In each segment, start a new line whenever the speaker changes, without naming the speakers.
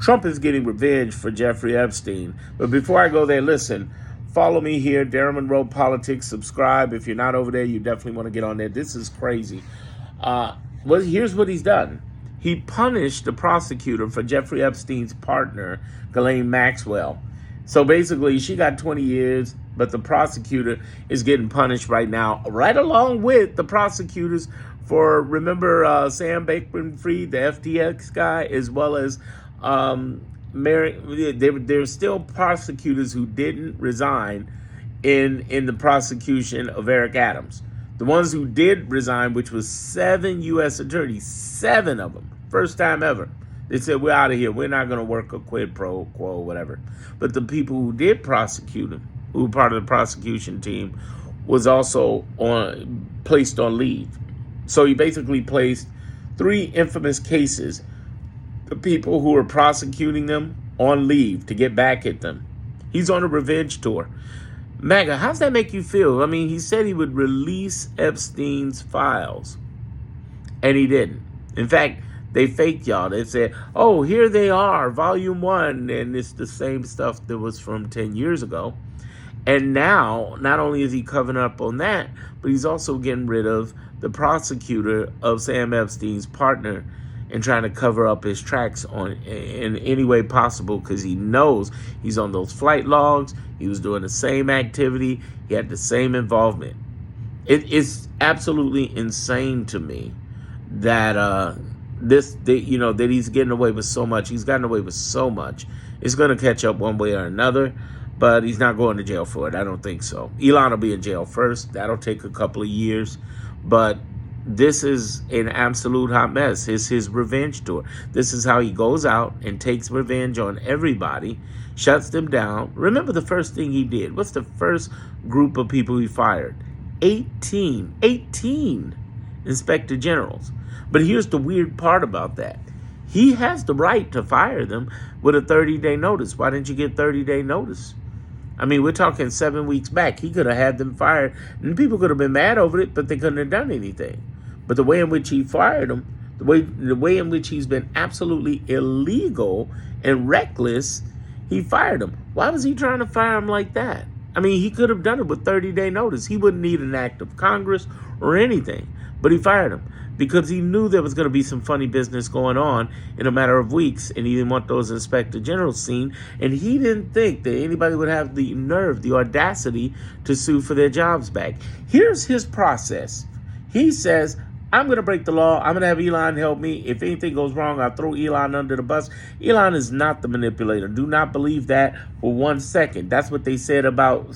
Trump is getting revenge for Jeffrey Epstein. But before I go there, listen, follow me here, Darren Monroe Politics. Subscribe. If you're not over there, you definitely want to get on there. This is crazy. Here's what he's done. He punished the prosecutor for Jeffrey Epstein's partner, Ghislaine Maxwell. So basically, she got 20 years, but the prosecutor is getting punished right now, right along with the prosecutors for, remember, Sam Bankman-Fried, the FTX guy, as well as there's still prosecutors who didn't resign in the prosecution of Eric Adams. The ones who did resign, which was 7 U.S. attorneys, 7 of them, first time ever. They said, we're out of here. We're not going to work a quid pro quo, whatever. But the people who did prosecute him, who were part of the prosecution team, was also placed on leave. So he basically placed 3 infamous cases, the people who were prosecuting them, on leave to get back at them. He's on a revenge tour. MAGA, how's that make you feel? I mean, he said he would release Epstein's files, and he didn't. In fact, they faked y'all. They said, oh, here they are, volume 1, and it's the same stuff that was from 10 years ago. And now, not only is he covering up on that, but he's also getting rid of the prosecutor of Sam Epstein's partner and trying to cover up his tracks in any way possible, because he knows he's on those flight logs. He was doing the same activity. He had the same involvement. It's absolutely insane to me that that he's getting away with so much. He's gotten away with so much. It's going to catch up one way or another, but he's not going to jail for it. I don't think so. Elon will be in jail first. That'll take a couple of years, but this is an absolute hot mess. It's his revenge tour. This is how he goes out and takes revenge on everybody, shuts them down. Remember the first thing he did. What's the first group of people he fired? 18 inspector generals. But here's the weird part about that. He has the right to fire them with a 30-day notice. Why didn't you get 30-day notice? I mean, we're talking 7 weeks back. He could have had them fired, and people could have been mad over it, but they couldn't have done anything. But the way in which he fired them, the way in which he's been absolutely illegal and reckless, he fired them. Why was he trying to fire him like that? I mean, he could have done it with 30-day notice. He wouldn't need an act of Congress or anything, but he fired him because he knew there was going to be some funny business going on in a matter of weeks, and he didn't want those inspector generals seen, and he didn't think that anybody would have the nerve, the audacity to sue for their jobs back. Here's his process. He says, I'm going to break the law. I'm going to have Elon help me. If anything goes wrong, I'll throw Elon under the bus. Elon is not the manipulator. Do not believe that for 1 second. That's what they said about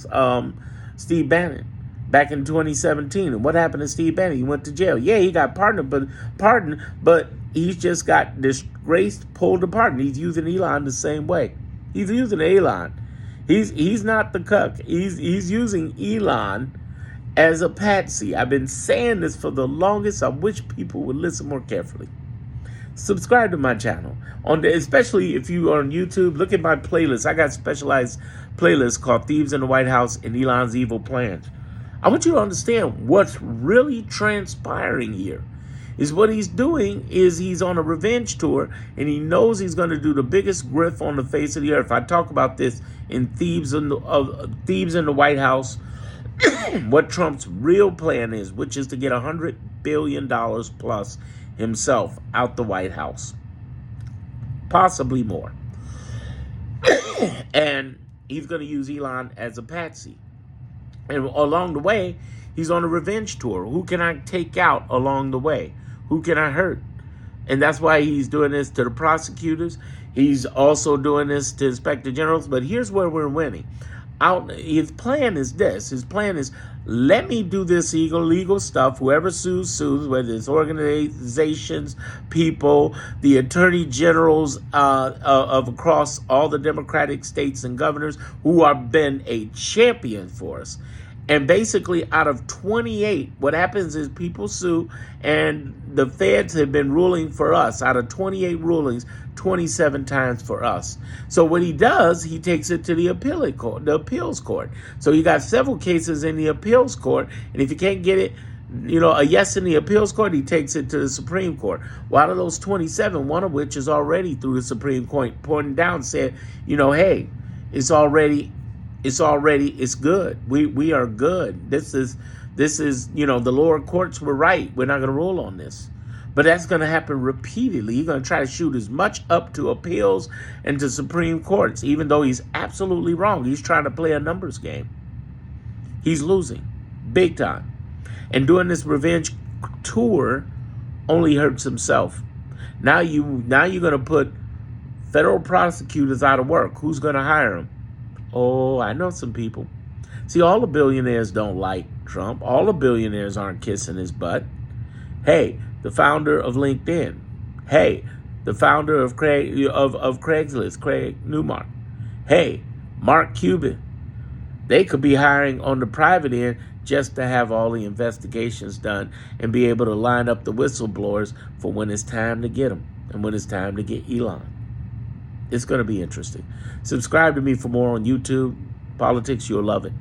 Steve Bannon back in 2017. And what happened to Steve Bannon? He went to jail. Yeah, he got pardoned, but he's just got disgraced, pulled apart. He's using Elon the same way. He's using Elon. He's not the cuck. He's using Elon as a patsy. I've been saying this for the longest. I wish people would listen more carefully. Subscribe to my channel, especially if you are on YouTube. Look at my playlist. I got specialized playlists called Thieves in the White House and Elon's Evil Plans. I want you to understand what's really transpiring here. Is what he's doing is he's on a revenge tour, and he knows he's going to do the biggest grift on the face of the earth. I talk about this in Thieves in the White House, what Trump's real plan is, which is to get $100 billion plus himself out the White House. Possibly more. And he's going to use Elon as a patsy. And along the way, he's on a revenge tour. Who can I take out along the way? Who can I hurt? And that's why he's doing this to the prosecutors. He's also doing this to inspector generals. But here's where we're winning. His plan is this. His plan is, let me do this illegal stuff. Whoever sues, whether it's organizations, people, the attorney generals of across all the Democratic states and governors who have been a champion for us. And basically, out of 28, what happens is people sue, and the feds have been ruling for us. Out of 28 rulings, 27 times for us. So what he does, he takes it to the appeals court. So you got several cases in the appeals court, and if you can't get it a yes in the appeals court, he takes it to the Supreme Court. Well, out of those 27, one of which is already through the Supreme Court, pointing down, said, hey, it's good. We are good. This is, the lower courts were right. We're not going to rule on this. But that's going to happen repeatedly. He's going to try to shoot as much up to appeals and to Supreme Courts, even though he's absolutely wrong. He's trying to play a numbers game. He's losing big time. And doing this revenge tour only hurts himself. Now you're going to put federal prosecutors out of work. Who's going to hire them? Oh, I know some people. See, all the billionaires don't like Trump. All the billionaires aren't kissing his butt. Hey, the founder of LinkedIn. Hey, the founder of Craigslist, Craig Newmark. Hey, Mark Cuban. They could be hiring on the private end just to have all the investigations done and be able to line up the whistleblowers for when it's time to get them and when it's time to get Elon. It's going to be interesting. Subscribe to me for more on YouTube. Politics, you'll love it.